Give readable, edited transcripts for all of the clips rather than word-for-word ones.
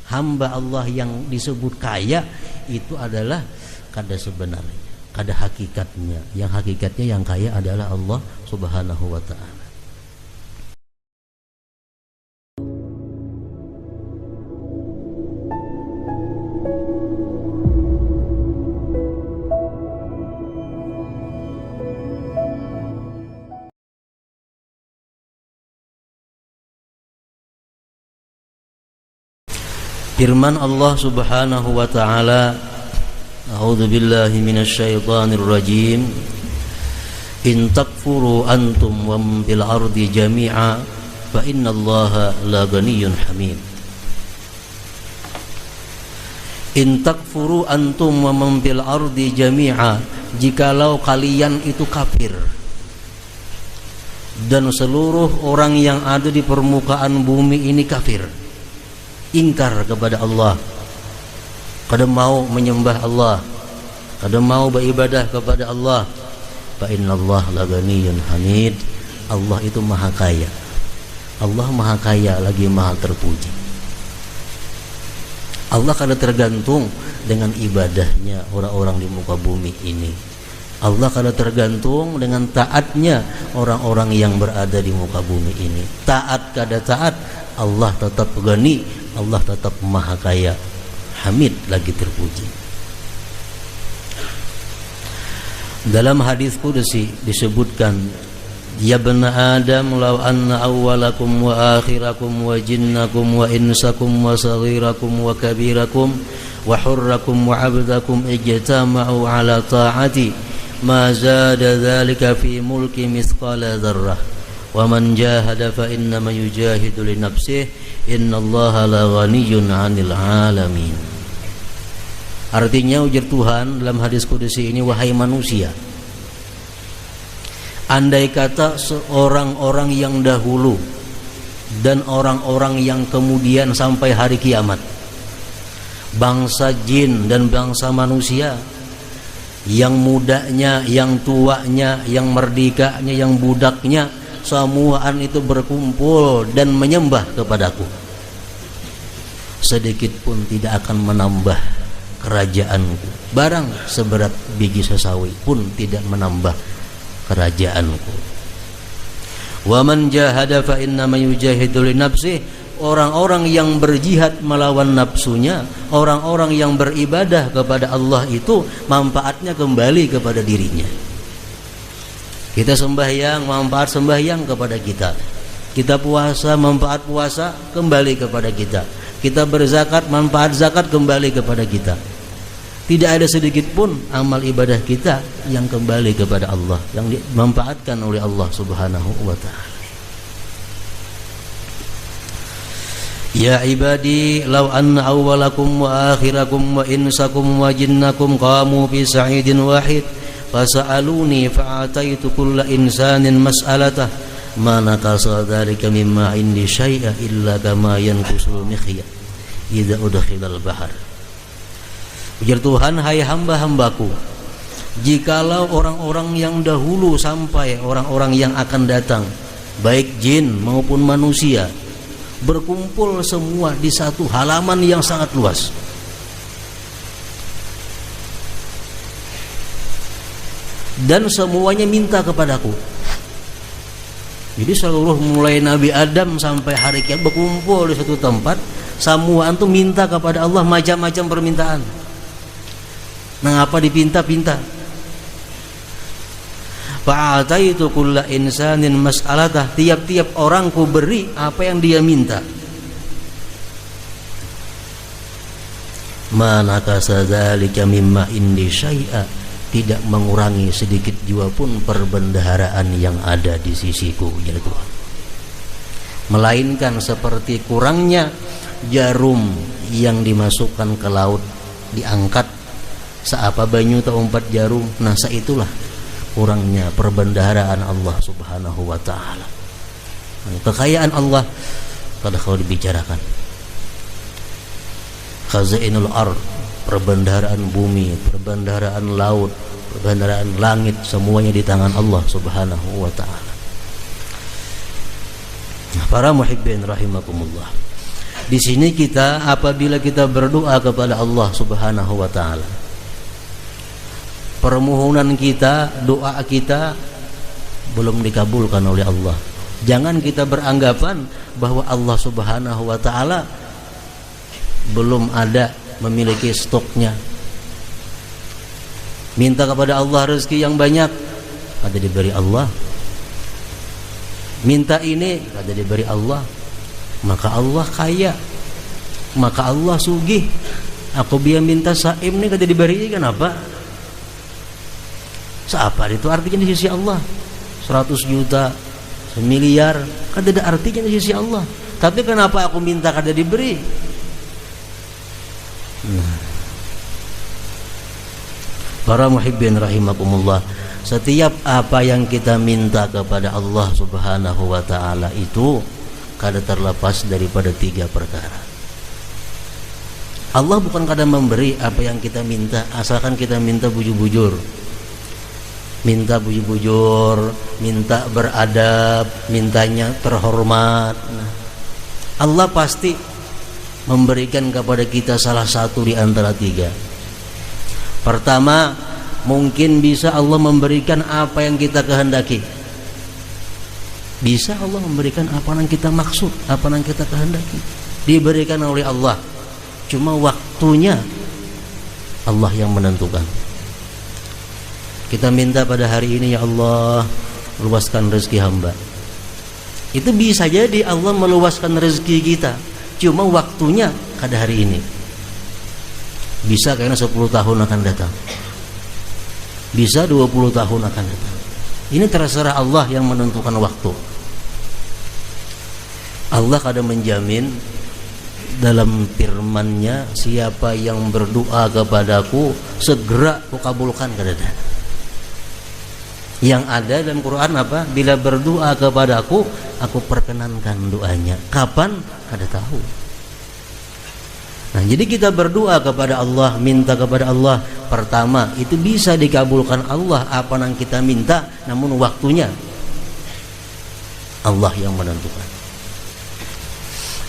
hamba Allah yang disebut kaya itu adalah kada sebenarnya, kada hakikatnya. Yang hakikatnya yang kaya adalah Allah Subhanahu wa ta'ala. Firman Allah Subhanahu wa ta'ala, a'udzu billahi minasy syaithanir rajim. In takfuru antum wa man fil ardi jami'a fa innallaha la ghaniyyun hamid. In takfuru antum wa man fil ardi jami'a, jikalau kalian itu kafir dan seluruh orang yang ada di permukaan bumi ini kafir, ingkar kepada Allah, kada mau menyembah Allah, kada mau beribadah kepada Allah, fa innallaha la ghaniyyun hamid. Allah itu maha kaya. Allah maha kaya lagi maha terpuji. Allah kada tergantung dengan ibadahnya orang-orang di muka bumi ini. Allah kada tergantung dengan taatnya orang-orang yang berada di muka bumi ini. Taat kada taat, Allah tetap ghani, Allah tetap maha kaya, hamid lagi terpuji. Dalam hadis qudsi disebutkan, ya bani Adam, law anna awwalakum wa akhirakum wa jinnakum wa insakum wa saghirakum wa kabirakum wa hurrakum wa abdakum ijtama'u ala ta'ati ma zada dhalika fi mulki mithqala dzarrah wa man jahada fa innama yujahidu li nafsihi innallaha la ghaniyyun 'anil 'alamin. Artinya ujar Tuhan dalam hadis qudsi ini, wahai manusia, andai kata seorang-orang yang dahulu dan orang-orang yang kemudian sampai hari kiamat, bangsa jin dan bangsa manusia, yang mudanya, yang tuanya, yang merdekanya, yang budaknya, semuaan itu berkumpul dan menyembah kepadaku, sedikit pun tidak akan menambah kerajaanku. Barang seberat biji sesawi pun tidak menambah kerajaanku. Wa man jahada fa innama yujahidu li nafsihi. Orang-orang yang berjihad melawan nafsunya, orang-orang yang beribadah kepada Allah itu manfaatnya kembali kepada dirinya. Kita sembahyang, manfaat sembahyang kepada kita. Kita puasa, manfaat puasa kembali kepada kita. Kita berzakat, manfaat zakat kembali kepada kita. Tidak ada sedikit pun amal ibadah kita yang kembali kepada Allah, yang dimanfaatkan oleh Allah Subhanahu wa ta'ala. Ya ibadi, law anna awwalakum wa akhirakum wa insakum wa jinnakum qamu fi sa'idin wahid fasa'aluni fa'ataitu kulla insanin mas'alatah ma naqasa dzalika mimma indi syai'a illa kama yanqusul mikhyat idza udkhilal bahar. Ujar Tuhan, hai hamba-hambaku, jikalau orang-orang yang dahulu sampai orang-orang yang akan datang, baik jin maupun manusia, berkumpul semua di satu halaman yang sangat luas, dan semuanya minta kepadaku. Jadi seluruh mulai Nabi Adam sampai hari kiamat berkumpul di satu tempat, semua itu minta kepada Allah macam-macam permintaan. Nah, apa dipinta-pinta? Fa'ataitu kulla insanin mas'alatah, tiap-tiap orang ku beri apa yang dia minta. Ma nakasa dzalika mimma indi syai'a, tidak mengurangi sedikit jua pun perbendaharaan yang ada di sisiku, ya Tuhan. Melainkan seperti kurangnya jarum yang dimasukkan ke laut, diangkat seapa banyu atau 4 jarum, nah saitulah kurangnya perbendaharaan Allah Subhanahu wa ta'ala. Kekayaan Allah kada kalau dibicarakan. Khazainul ard, perbendaharaan bumi, perbendaharaan laut, perbendaharaan langit, semuanya di tangan Allah Subhanahu wa ta'ala. Para muhibbin rahimakumullah, Di sini kita apabila kita berdoa kepada Allah Subhanahu wa taala, permohonan kita, doa kita belum dikabulkan oleh Allah. Jangan kita beranggapan bahwa Allah Subhanahu wa taala belum ada memiliki stoknya. Minta kepada Allah rezeki yang banyak, ada diberi Allah. Minta ini, ada diberi Allah. Maka Allah kaya, maka Allah sugih. Aku biar minta saim ini kada diberi, kenapa? Seapa itu artinya di sisi Allah? 100 juta, 1 miliar, kada ada artinya di sisi Allah. Tapi kenapa aku minta kada diberi? Para muhibbin rahimakumullah, setiap apa yang kita minta kepada Allah Subhanahu wa taala itu kada terlepas daripada 3 perkara. Allah bukan kada memberi apa yang kita minta, asalkan kita minta bujur-bujur. Minta bujur-bujur, minta beradab, mintanya terhormat. Allah pasti memberikan kepada kita salah satu di antara 3. Pertama, mungkin bisa Allah memberikan apa yang kita kehendaki. Bisa Allah memberikan apa yang kita maksud, apa yang kita kehendaki, diberikan oleh Allah. Cuma waktunya Allah yang menentukan. Kita minta pada hari ini, ya Allah, luaskan rezeki hamba. Itu bisa jadi Allah meluaskan rezeki kita, cuma waktunya kada hari ini. Bisa karena 10 tahun akan datang, bisa 20 tahun akan datang. Ini terserah Allah yang menentukan waktu. Allah kada menjamin dalam firman-Nya, siapa yang berdoa kepadaku segera kukabulkan, kada ada. Yang ada dalam Quran apa? Bila berdoa kepadaku, aku perkenankan doanya. Kapan? Kada tahu. Nah, jadi kita berdoa kepada Allah, minta kepada Allah, pertama itu bisa dikabulkan Allah apa yang kita minta, namun waktunya Allah yang menentukan.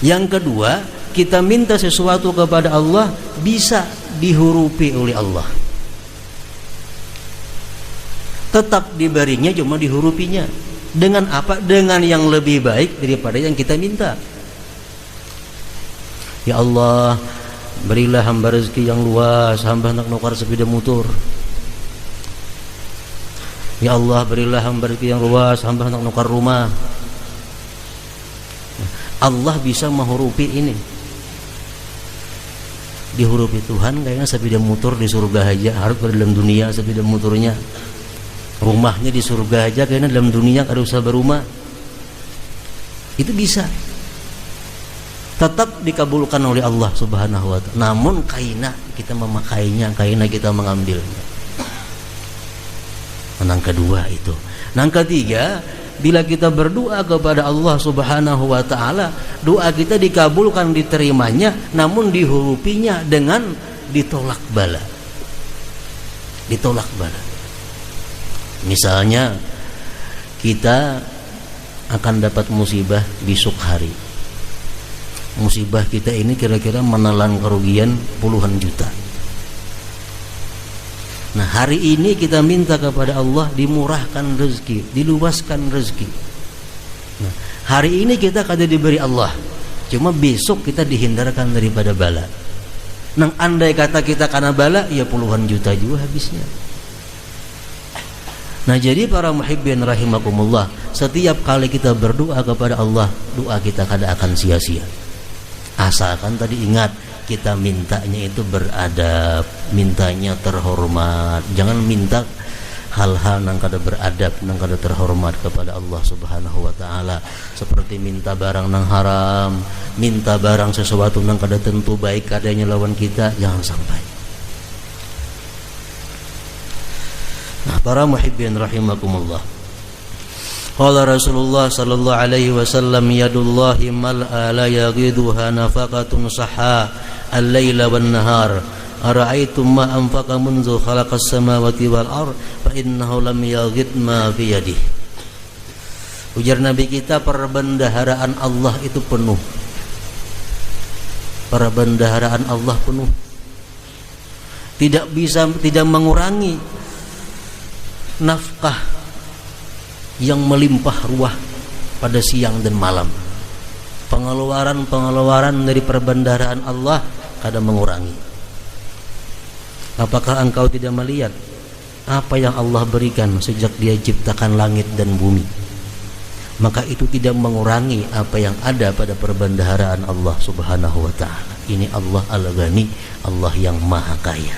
Yang kedua, kita minta sesuatu kepada Allah bisa dihurupi oleh Allah. Tetap diberinya, cuma dihurupinya. Dengan apa? Dengan yang lebih baik daripada yang kita minta. Ya Allah, berilah hamba rezeki yang luas, hamba hendak nukar sepeda motor. Ya Allah, berilah hamba rezeki yang luas, hamba hendak nukar rumah. Allah bisa menghurupi ini. Dihurupi Tuhan kayaknya sepeda motor di surga aja, harus dalam dunia sepeda motornya. Rumahnya di surga aja, kayaknya dalam dunia kada usah berumah. Itu bisa. Tetap dikabulkan oleh Allah Subhanahu wa ta'ala. Namun kaina kita memakainya, kaina kita mengambilnya. Yang kedua itu. Yang ketiga, bila kita berdoa kepada Allah Subhanahu wa ta'ala, doa kita dikabulkan, diterimanya, namun dihurupinya dengan ditolak bala. Ditolak bala. Misalnya kita akan dapat musibah besok hari. Musibah kita ini kira-kira menelan kerugian puluhan juta. Nah, hari ini kita minta kepada Allah dimurahkan rezeki, diluaskan rezeki. Nah, hari ini kita kada diberi Allah, cuma besok kita dihindarkan daripada bala. Nang andai kata kita kena bala, ya puluhan juta juga habisnya. Nah, jadi para muhibbin rahimakumullah, setiap kali kita berdoa kepada Allah, doa kita kada akan sia-sia. Asalkan tadi ingat, kita mintanya itu beradab, mintanya terhormat. Jangan minta hal-hal yang kada beradab, yang kada terhormat kepada Allah Subhanahu wa ta'ala. Seperti minta barang yang haram, minta barang sesuatu yang kada tentu baik adanya lawan kita, jangan sampai. Nah, para muhibbin rahimakumullah, qala Rasulullah sallallahu alaihi wasallam, yadullahi mal'a la yaghiduha nafaqatun sahha al-laila wan nahar. Ara'aitum ma anfaqa munzu khalaqas samawati wal ard fa innahu lam yaghid ma fi yadihi. Ujar Nabi kita, perbendaharaan Allah itu penuh. perbendaharaan Allah penuh. Tidak mengurangi nafkah yang melimpah ruah pada siang dan malam. Pengeluaran dari perbendaharaan Allah kadang mengurangi. Apakah engkau tidak melihat apa yang Allah berikan sejak Dia ciptakan langit dan bumi? Maka itu tidak mengurangi apa yang ada pada perbendaharaan Allah Subhanahu wa ta'ala. Ini Allah Al-Ghani, Allah yang Maha Kaya.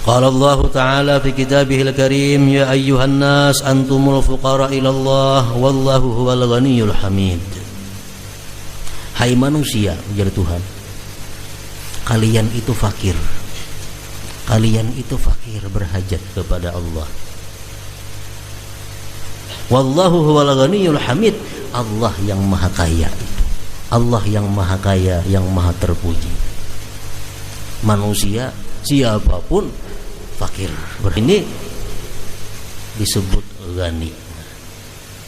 Qala Allah Ta'ala fi kitabihil karim, ya ayyuhan nas antumul fuqara ila Allah wallahu huwal ghaniyyul hamid. Hai manusia, ujar Tuhan, kalian itu fakir. Kalian itu fakir, berhajat kepada Allah. Wallahu huwal ghaniyyul hamid. Allah yang Maha Kaya itu. Allah yang Maha Kaya, yang Maha terpuji. Manusia siapapun fakir. Ini disebut ghani,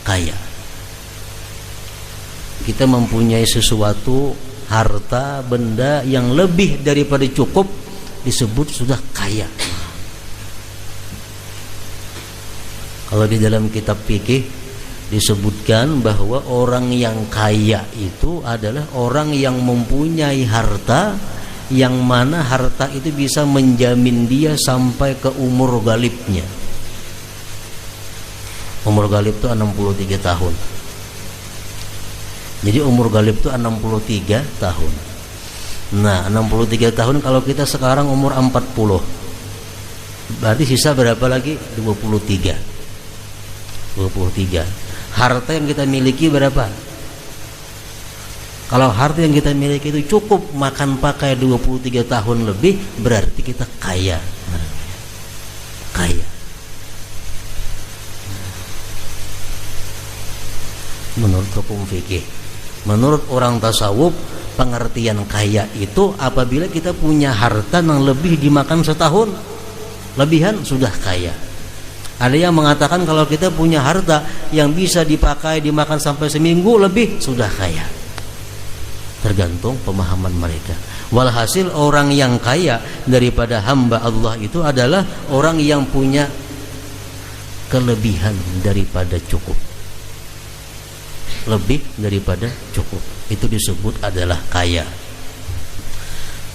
kaya. Kita mempunyai sesuatu, harta, benda yang lebih daripada cukup, disebut sudah kaya. Kalau di dalam kitab fikih disebutkan bahwa orang yang kaya itu adalah orang yang mempunyai harta yang mana harta itu bisa menjamin dia sampai ke umur galibnya. Umur galib itu 63 tahun. Jadi umur galib itu 63 tahun. Nah, 63 tahun kalau kita sekarang umur 40, berarti sisa berapa lagi? 23. Harta yang kita miliki berapa? Kalau harta yang kita miliki itu cukup makan pakai 23 tahun lebih, berarti kita kaya. Kaya. Menurut hukum fikih, menurut orang tasawuf, pengertian kaya itu apabila kita punya harta yang lebih dimakan setahun, lebihan sudah kaya. Ada yang mengatakan kalau kita punya harta yang bisa dipakai dimakan sampai seminggu lebih, sudah kaya. Tergantung pemahaman mereka. Walhasil orang yang kaya daripada hamba Allah itu adalah orang yang punya kelebihan daripada cukup. Lebih daripada cukup, itu disebut adalah kaya.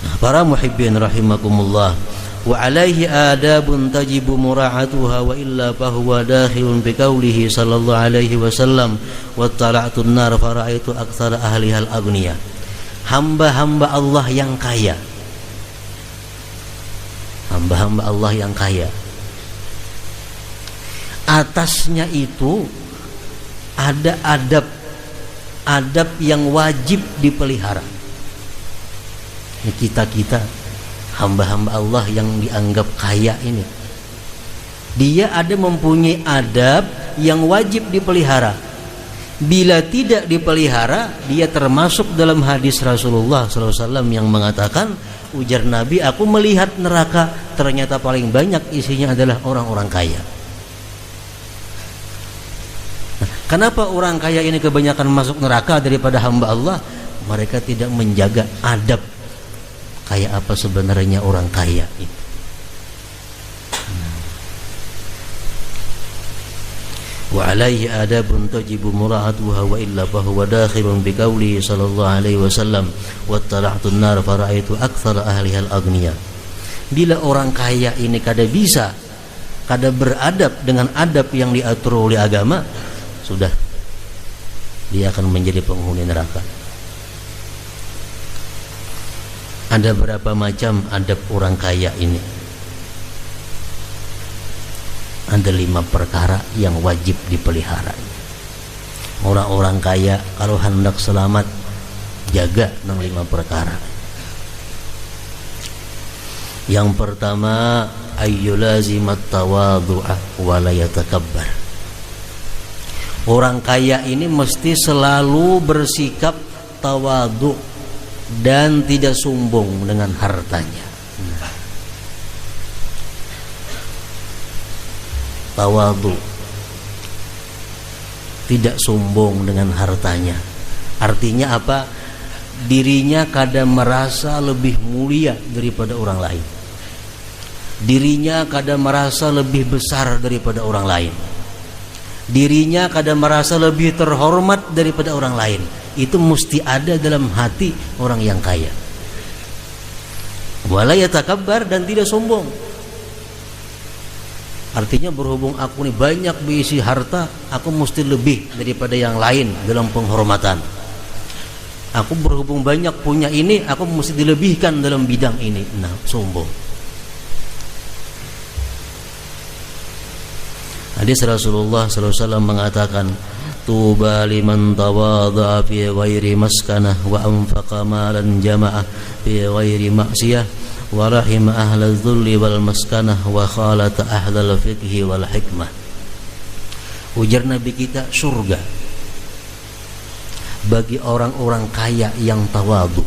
Nah, para muhibbin rahimakumullah, wa alaihi adabun tajibu mura'atuha wa illa fahuwa dakhilun bi qaulihi sallallahu alaihi wasallam wa tala'tun nar fara'aitu aktsara ahlihal aghniya. Hamba-hamba Allah yang kaya, hamba-hamba Allah yang kaya, atasnya itu ada adab yang wajib dipelihara. Kita hamba-hamba Allah yang dianggap kaya ini, dia ada mempunyai adab yang wajib dipelihara. Bila tidak dipelihara, dia termasuk dalam hadis Rasulullah SAW yang mengatakan, ujar Nabi, aku melihat neraka, ternyata paling banyak isinya adalah orang-orang kaya. Nah, kenapa orang kaya ini kebanyakan masuk neraka daripada hamba Allah? Mereka tidak menjaga adab. Kayak apa sebenarnya orang kaya itu? Wa alaihi adabun tajibu mura'atuha wa illa fahuwa dakhilun bi qaulihi sallallahu alaihi wasallam wa tala'tun nar fara'aitu aktsara ahlihal aghniya. Bila orang kaya ini kada beradab dengan adab yang diatur oleh agama, sudah dia akan menjadi penghuni neraka. Ada berapa macam adab orang kaya ini? Ada 5 perkara yang wajib dipelihara. Orang-orang kaya kalau hendak selamat, jaga 5 perkara. Yang pertama, ayyulazimat tawadhu'a wa la yatakabbar. Orang kaya ini mesti selalu bersikap tawadhu dan tidak sombong dengan hartanya. Tawadhu, tidak sombong dengan hartanya. Artinya apa? Dirinya kadang merasa lebih mulia daripada orang lain. Dirinya kadang merasa lebih besar daripada orang lain. Dirinya kadang merasa lebih terhormat daripada orang lain. Itu mesti ada dalam hati orang yang kaya. Wala yatakabbar, dan tidak sombong. Artinya berhubung aku ini banyak berisi harta, aku mesti lebih daripada yang lain dalam penghormatan. Aku berhubung banyak punya ini, aku mesti dilebihkan dalam bidang ini. Nah, sombong. Hadis Rasulullah SAW mengatakan, tuba liman tawadha fi ghairi maskanah wa anfaqa malan jama'ah fi ghairi ma'siyah wa rahima ahlal dhulli wal maskanah wa khalata ahlal fiqhi wal hikmah. Ujar Nabi kita, surga bagi orang-orang kaya yang tawadhu,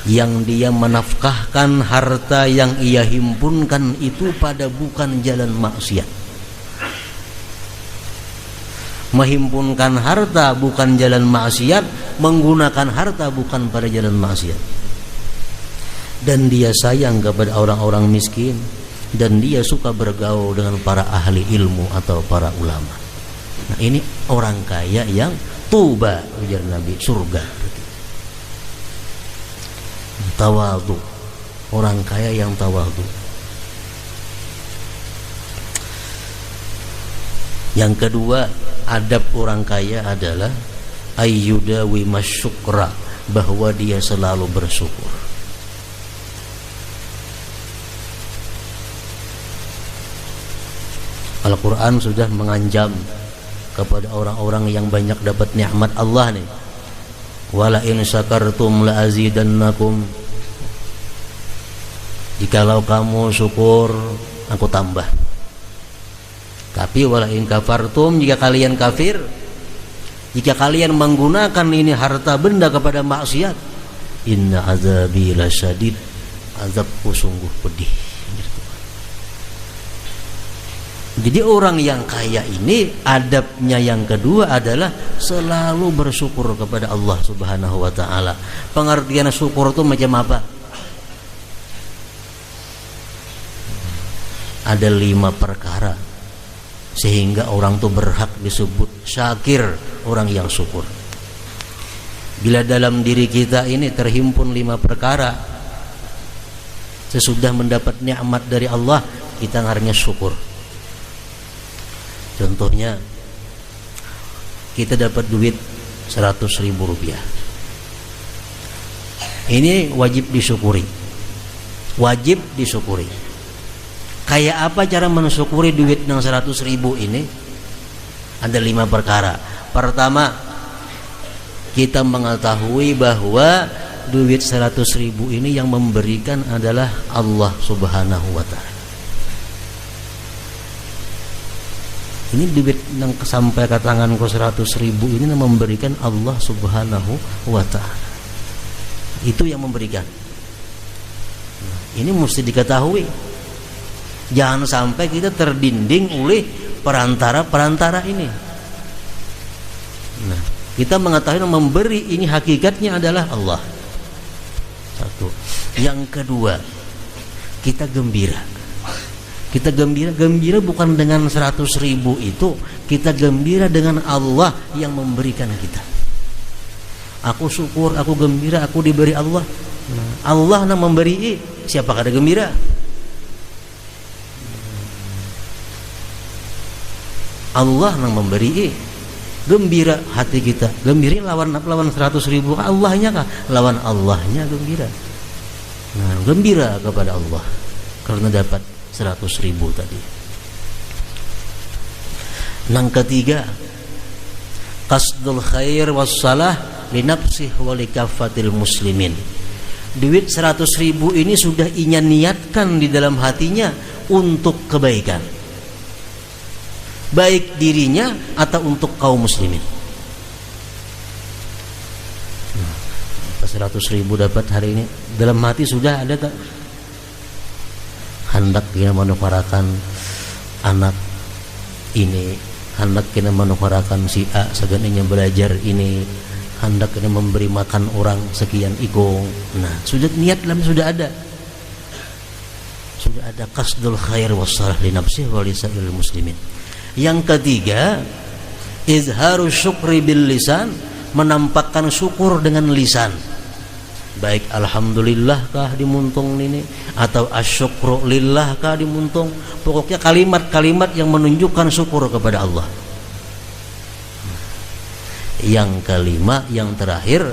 yang dia menafkahkan harta yang ia himpunkan itu pada bukan jalan maksiat. Menghimpunkan harta bukan jalan maksiat, menggunakan harta bukan pada jalan maksiat. Dan dia sayang kepada orang-orang miskin, dan dia suka bergaul dengan para ahli ilmu atau para ulama. Nah, ini orang kaya yang tuba, ujar Nabi, surga. Tawadhu, orang kaya yang tawadhu. Yang kedua, adab orang kaya adalah ayyudawi masyukra, bahwa dia selalu bersyukur. Al-Quran sudah mengancam kepada orang-orang yang banyak dapat nikmat Allah nih. Wala in syakartum la azidannakum. Jikalau kamu syukur, aku tambah. Tapi wala in kafartum, jika kalian kafir, jika kalian menggunakan ini harta benda kepada maksiat, inna azabi lasyadid, azabku sungguh pedih. Jadi orang yang kaya ini adabnya yang kedua adalah selalu bersyukur kepada Allah Subhanahu wa taala. Pengertian syukur itu macam apa? Ada 5 perkara sehingga orang itu berhak disebut syakir, orang yang syukur. Bila dalam diri kita ini terhimpun 5 perkara, sesudah mendapat nikmat dari Allah, kita ngarannya syukur. Contohnya, kita dapat duit 100.000 rupiah. Ini wajib disyukuri. Wajib disyukuri. Kayak apa cara mensyukuri duit yang 100.000 ini? Ada 5 perkara. Pertama, kita mengetahui bahwa duit 100.000 ini yang memberikan adalah Allah Subhanahu wa ta'ala. Ini duit yang sampai ke tanganku 100.000 ini yang memberikan Allah Subhanahu wa ta'ala. Itu yang memberikan. Ini mesti diketahui. Jangan sampai kita terdinding oleh perantara-perantara ini. Nah, kita mengetahui yang memberi ini hakikatnya adalah Allah. Satu. Yang kedua, kita gembira. Kita gembira bukan dengan 100.000 itu, kita gembira dengan Allah yang memberikan kita. Aku syukur, aku gembira, aku diberi Allah. Allah yang memberi, siapa kada gembira? Allah yang memberi, gembira hati kita. Gembira lawan 100.000, Allahnya kah? Lawan Allahnya gembira. Nah, gembira kepada Allah karena dapat 100.000 tadi. Yang ketiga, qasdul khair wassalah li nafsih wa li kaffatil muslimin. Duit 100.000 ini sudah ia niatkan di dalam hatinya untuk kebaikan, baik dirinya atau untuk kaum muslimin. 100.000 dapat hari ini, dalam hati sudah ada tak hendak dia menukarakan anak ini hendak kena manufarakan si A segantinya belajar ini, hendak kena memberi makan orang sekian iko. Nah, sudah niat dalam sudah ada qasdul khair wassalah li nafsihi wa lisairil muslimin. Yang ketiga, izharu syukri bil lisan, menampakkan syukur dengan lisan. Baik alhamdulillah kah dimuntung ini atau asyukru lillah kah dimuntung, pokoknya kalimat-kalimat yang menunjukkan syukur kepada Allah. Yang kelima, yang terakhir,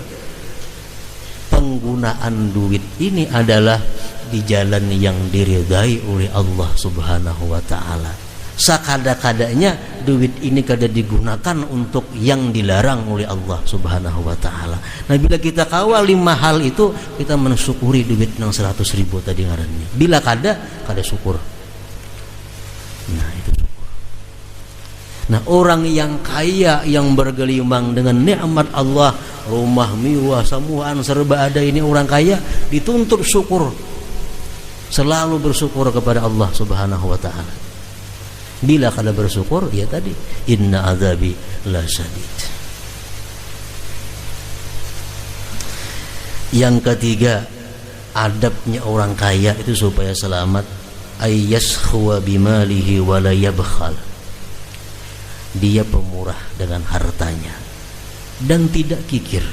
penggunaan duit ini adalah di jalan yang diridai oleh Allah Subhanahu wa taala. Sakada-kadanya duit ini kada digunakan untuk yang dilarang oleh Allah Subhanahu wa taala. Nah, bila kita kawal 5 hal itu, kita mensyukuri duit yang 100.000 tadi ngarannya. Bila kada syukur. Nah, itu syukur. Nah, orang yang kaya, yang bergelimang dengan nikmat Allah, rumah mewah, semuaan serba ada, ini orang kaya, dituntut syukur. Selalu bersyukur kepada Allah Subhanahu wa taala. Bila kada bersyukur, ya tadi, inna azabi la syadid. Yang ketiga, adabnya orang kaya itu supaya selamat, ayyaskhwa bimalihi wa la yabkhal. Dia pemurah dengan hartanya dan tidak kikir.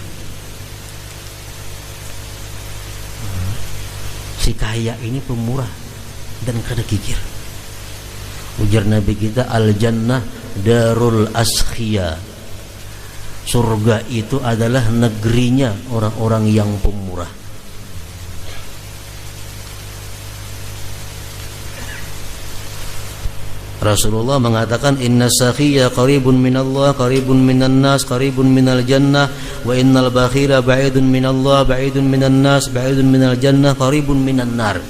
Si kaya ini pemurah dan kada kikir. Ujar Nabi kita, al-jannah darul askhiya. Surga itu adalah negerinya orang-orang yang pemurah. Rasulullah mengatakan, inna sakhiya qaribun minallah, qaribun minan nas, qaribun minal jannah, wa innal bakhila ba'idun minallah, ba'idun minan nas, ba'idun minal jannah, qaribun minan nar.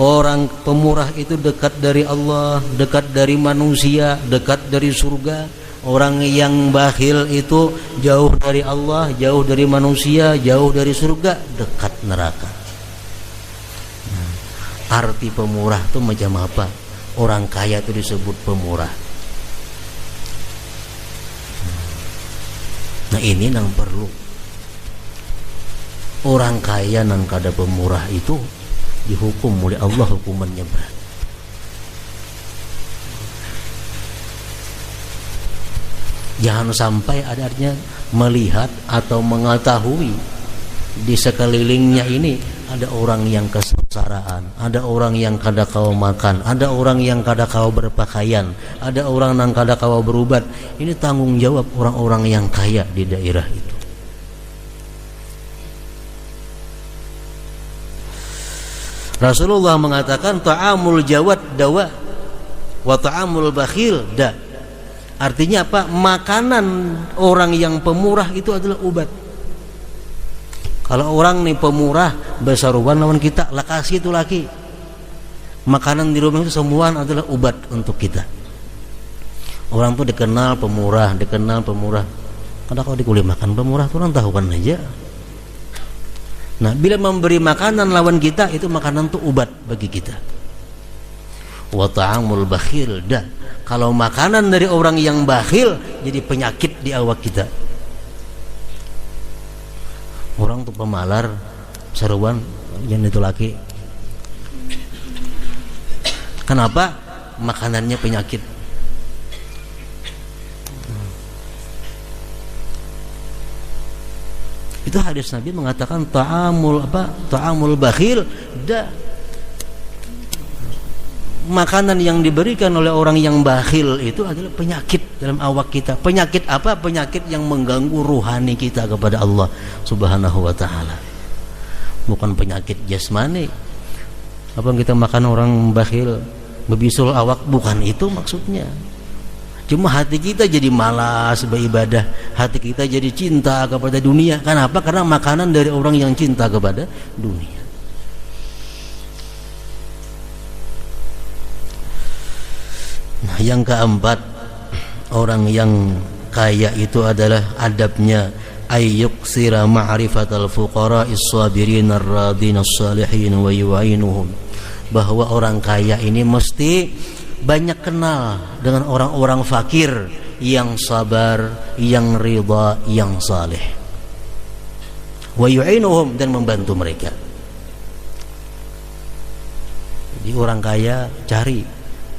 Orang pemurah itu dekat dari Allah, dekat dari manusia, dekat dari surga. Orang yang bakhil itu jauh dari Allah, jauh dari manusia, jauh dari surga, dekat neraka. Nah, arti pemurah itu macam apa? Orang kaya itu disebut pemurah. Nah, ini yang perlu. Orang kaya nang kada pemurah itu dihukum oleh Allah, hukumannya berat. Jangan sampai ada artinya melihat atau mengetahui di sekelilingnya ini ada orang yang kesengsaraan, ada orang yang kada kau makan, ada orang yang kada kau berpakaian, ada orang yang kada kau berubat. Ini tanggung jawab orang-orang yang kaya di daerah itu. Rasulullah mengatakan, ta'amul jawad dawa wa ta'amul bakhil da. Artinya apa? Makanan orang yang pemurah itu adalah obat. Kalau orang nih pemurah, besaruan lawan kita, lah kasih itu laki. Makanan di rumah itu semua adalah obat untuk kita. Orang tuh dikenal pemurah. Kadang kalau dikuliah makan pemurah tuh orang tahu kan aja. Nah, bila memberi makanan lawan kita, itu makanan tuh obat bagi kita. Wa ta'amul bakhil dah. Kalau makanan dari orang yang bakhil jadi penyakit di awak kita. Orang tuh pemalar, seruan yang itu laki. Kenapa? Makanannya penyakit. Itu hadis Nabi mengatakan ta'amul bakhil da. Makanan yang diberikan oleh orang yang bakhil itu adalah penyakit dalam awak kita. Penyakit apa? Penyakit yang mengganggu ruhani kita kepada Allah Subhanahu wa taala. Bukan penyakit jasmani. Apa yang kita makan orang bakhil, bebisul awak, bukan itu maksudnya. Cuma hati kita jadi malas beribadah, hati kita jadi cinta kepada dunia. Kenapa? Karena makanan dari orang yang cinta kepada dunia. Nah, yang keempat, orang yang kaya itu adalah adabnya ayyuksira ma'rifatal fuqara'is sabirin ar-radin as-salihin wa yu'inuhum. Bahwa orang kaya ini mesti banyak kenal dengan orang-orang fakir yang sabar, yang ridha, yang saleh. Wa yu'inuhum, dan membantu mereka. Jadi orang kaya cari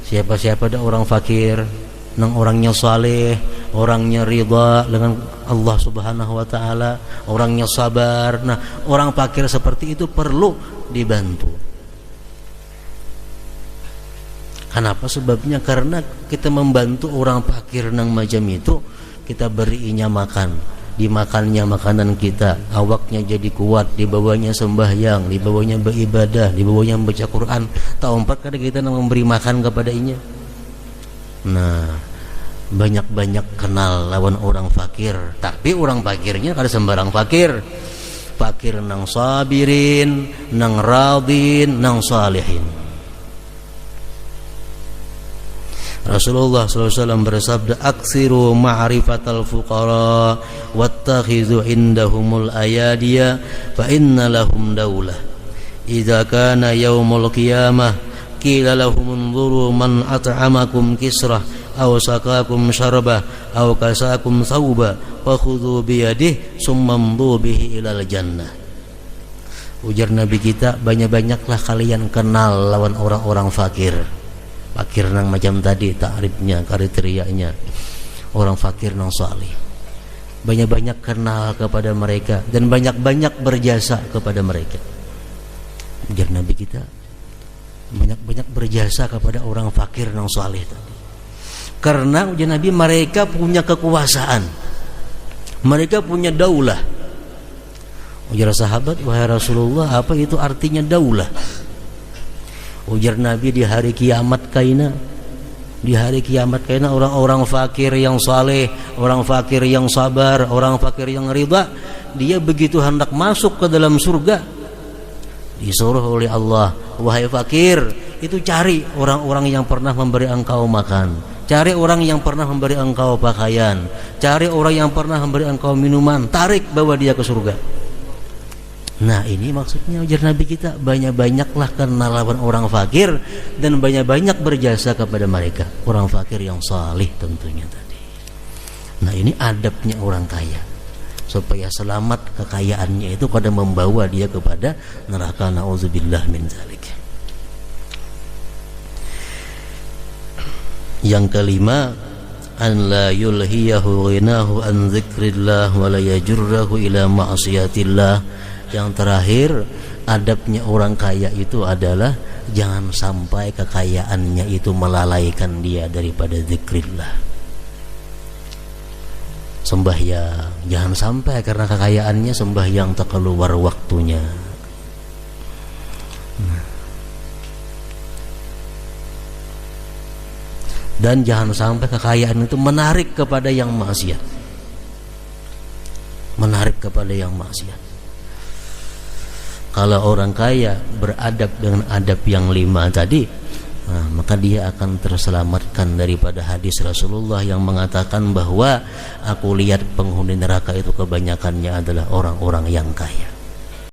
siapa-siapa ada orang fakir, nang orangnya saleh, orangnya ridha dengan Allah Subhanahu wa taala, orangnya sabar. Nah, orang fakir seperti itu perlu dibantu. Kenapa sebabnya? Karena kita membantu orang fakir nang macam itu, kita berinya makan, dimakannya makanan kita, awaknya jadi kuat, dibawanya sembahyang, dibawanya beribadah, dibawanya membaca Quran. Tak empat kadang kita nang memberi makan kepadanya. Nah, banyak-banyak kenal lawan orang fakir. Tapi orang fakirnya kada sembarang fakir. Fakir nang sabirin, nang radin, nang salihin. Rasulullah SAW bersabda, aksiru ma'rifatal fuqara wattakhidhu indahumul ayadiya fa inna lahum daulah idza kana yaumul qiyamah qila lahum unzuru man at'amakum kisrah aw saqakum syarbah aw kasakum thawba fakhudhu biyadihi summa mdu bihi ilal jannah. Ujar Nabi kita, banyak-banyaklah kalian kenal lawan orang-orang fakir. Fakir nang macam tadi takrifnya, kriterianya, orang fakir nang salih. Banyak-banyak kenal kepada mereka dan banyak-banyak berjasa kepada mereka. Ujar Nabi kita, banyak-banyak berjasa kepada orang fakir nang salih tadi. Karena ujar Nabi, mereka punya kekuasaan, mereka punya daulah. Ujar sahabat, wahai Rasulullah, apa itu artinya daulah? Ujar Nabi, di hari kiamat kaina, di hari kiamat kaina orang-orang fakir yang saleh, orang fakir yang sabar, orang fakir yang ridha, dia begitu hendak masuk ke dalam surga, disuruh oleh Allah, wahai fakir, itu cari orang-orang yang pernah memberi engkau makan, cari orang yang pernah memberi engkau pakaian, cari orang yang pernah memberi engkau minuman, tarik bawa dia ke surga. Nah, ini maksudnya ujar Nabi kita, banyak-banyaklah kenal lawan orang fakir dan banyak-banyak berjasa kepada mereka, orang fakir yang salih tentunya tadi. Nah, ini adabnya orang kaya, supaya selamat kekayaannya itu kada membawa dia kepada neraka, nauzubillah min dzalik. Yang kelima, an la yulhiyahu ghinahu an dzikrillah wa la yajurrahu ila ma'siyatillah. Yang terakhir, adabnya orang kaya itu adalah jangan sampai kekayaannya itu melalaikan dia daripada zikrillah. Sembahyang, jangan sampai karena kekayaannya sembahyang tak keluar waktunya. Dan jangan sampai kekayaan itu menarik kepada yang maksiat. Menarik kepada yang maksiat. Kalau orang kaya beradab dengan adab yang 5 tadi, nah, maka dia akan terselamatkan daripada hadis Rasulullah yang mengatakan bahwa aku lihat penghuni neraka itu kebanyakannya adalah orang-orang yang kaya.